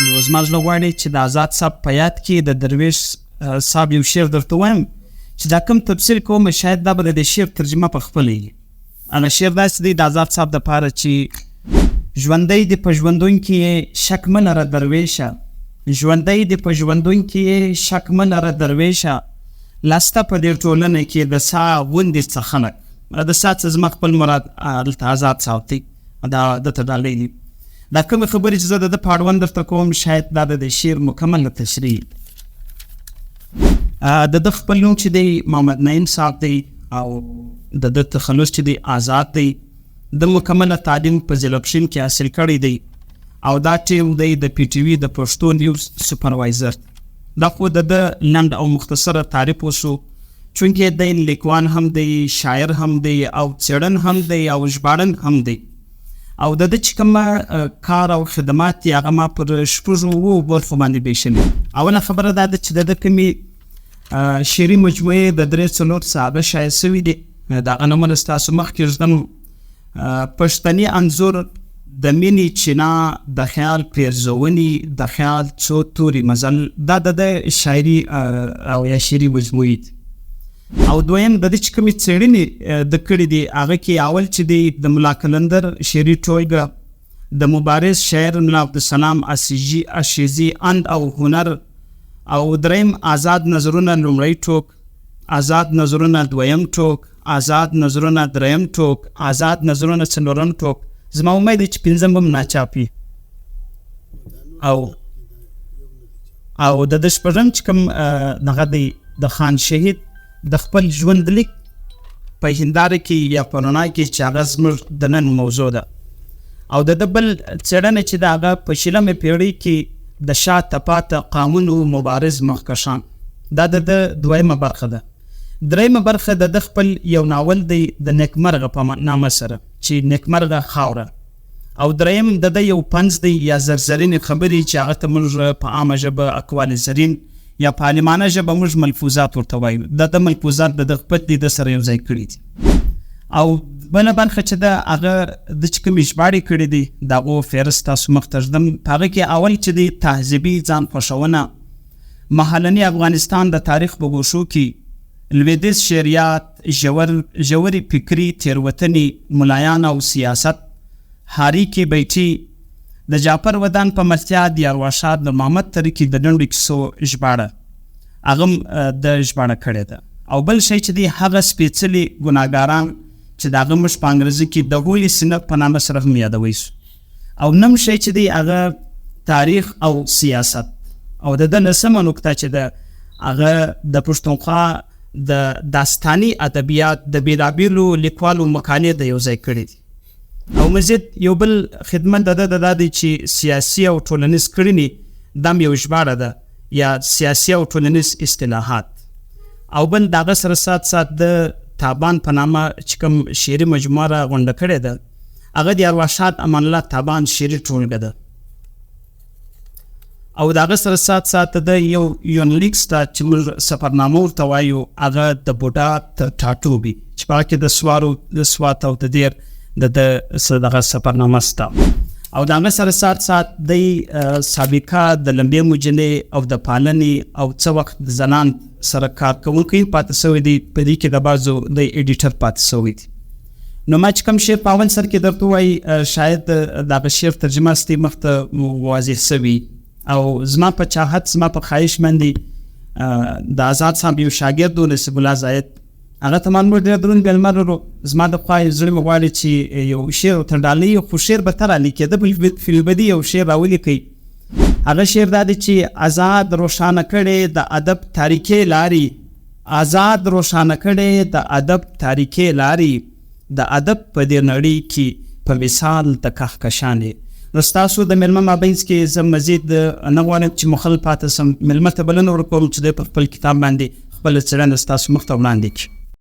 نو زما زړه غواړي چې د آزاد صاحب په یاد کې د درویش صاحب یو شعر درته وایم چې دا کوم تفسیر کوم شاید دا به د شعر ترجمه په خپله وي. هغه شعر داسې دی د آزاد صاحب دپاره چې ژوندی دې په ژوندون کې شک مه لره درویشه، ژوندی دې په ژوندون کې شک مه لره درویشه، لاسته په دې ټولنه کې د سا غوندې څه خلک. د سا څه زما خپل مراد دلته آزاد صاحب دی، دا دته ډالۍ دي. دا کومې خبرې چې زه د ده په اړوند درته کوم شاید دا د شعر مکمله تشریح. د ده خپل نوم چې دی محمد نعیم صاحب دی او د ده تخلص چې دی آزاد دی. د مکمله تعلیم په ضلع کې حاصل کړی دی او دا ټیم دی د پی ټي وي د پښتو نیوز سپروایزر. دا خو د ده لنډ او مختصره تعریف وشو چونکې دی لیکوان هم دی، شاعر هم دی او څېړن هم دی او ژباړن هم دی. او د ده چې کومه کار او خدمات دي هغه ما پر 6 برخو باندې ویشلي. اوله خبره دا ده چې د ده کومې شعري مجموعې د 3-4 صحابه شایع سوي دي. د هغه نومونه ستاسو مخکې ږدم: پښتني انځور، د مینې چینا، د خیال پیرزونې، د خیال څو توري مزل. دا د ده شاعري او یا شعري مجموعې دي. او دویم د دې چې کومې څېړنې د کړي دي هغه کې اول چې دی د ملا کلندر شعري ټولګه، د مبارز شاعر ملا عبدالسلام اشیزي اند او هنر، او دریم آزاد نظرونه لومړی ټوک، آزاد نظرونه دویم ټوک، آزاد نظرونه دریم ټوک، آزاد نظرونه څلورم ټوک. زما امید دی چې پنځم هم ناچاپي. او د ده شپږم چې کوم دغه دی د خان شهید د خپل ژوند لیک په هنداره کې یا په رڼا کې چې هغه زموږ د نن موضوع ده. او د ده بل څېړنه چې د هغه په 20مې پیړۍ کې د شاته پاته قانون او مبارز مخکشان. دا د ده دویمه برخه ده. دریمه برخه د ده خپل یو ناول دی د نیکمرغه په نامه سره چې نیکمرغه خاوره. او دریم د ده یو پنځ دی یا زرزرینې خبرې چې هغه ته موږ په عامه ژبه اقوال زرین یا په عالمانه ژبه موږ ملفوظات ورته وایو. د ملفوظات د خپل دي د سره یو ځای کړي دي. او بله برخه چې ده هغه د چې کومې ژباړې کړي دي د هغو فهرست تاسو مخ ته ږدم. په هغه کې اول چې دی تهذیبي ځان خوښونه، محلني افغانستان د تاریخ په ګوشو کې، لویدیځ شعریات، ژورې فکري تېروتنې، ملایان او سیاست، هاري کې بیټي، د جعفر ودان په مرتیا، د ارواښاد د محمد ترکی د لنډو کیسو ژباړه هغه هم د ژباړه کړې ده. او بل شی چې دی هغه سپېڅلي ګناهګاران چې د هغه موږ په انګریزي کې د هولي سینک په نامه سره هم یادوی سو. او نم شی چې دی هغه تاریخ او سیاست. او د ده نسمه نکته چې ده هغه د پښتونخوا د داستاني ادبیات د بېلابېلو لیکوالو مقالې د یو ځای کړي دي. او مزید یو بل خدمت د ده دا دی چې سیاسي او ټولنیز کړنې دا هم یو ژباړه ده یا سیاسي او ټولنیز اصطلاحات. او بل د هغه سره سات سات د تابان په نامه چې کوم شعري مجموعه را غونډه کړې ده هغه د ارواښاد امان الله تابان شعري ټولګه ده. او د هغه سره سات سات د یو یونلیک سته چې موږ سفرنامه ورته وایو، هغه د بوډا تر ټاټوبي چې په هغه کې د سوات او د دیر د دغه سفرنامه سته. او د هغه سره سات سات د سابقه د لمبې مجلې او د پالنې او څه وخت د زنان سره کار کوونکی پاتې سوی دی. په دې کې د بعضو د ایډیټر پاتې سوی دی. نو ما چې کوم شعر په اول سر کې درته وایي شاید د هغه شعر ترجمه ستی مخ ته واضح سوي. او زما په چاهت، زما په خواهش باندې د آزاد صاحب یو شاګرد و نصیب الله زاید، هغه ته ما نور ډېر دروند ګلمر لرو. زما د خوا زړه مې غواړي چې یو شعر ورته ډالۍ، خو شعر به ته رالیکېده فی البدي یو شعر راولیکئ. هغه شعر دا دی چې آزاد روښانه کړې د ادب تاریکې لارې، آزاد روښانه کړې د ادب تاریکې لارې، د ادب په دې نړۍ کې په مثال د کهکشانې. نو ستاسو د مېلمه مابینځ کې زه مزید نه غواړم چې مخل پاتې سم. مېلمه ته بلنه ورکوم چې دی په خپل کتاب باندې خپله څېړنه ستاسو مخ ته وړاندې کړي.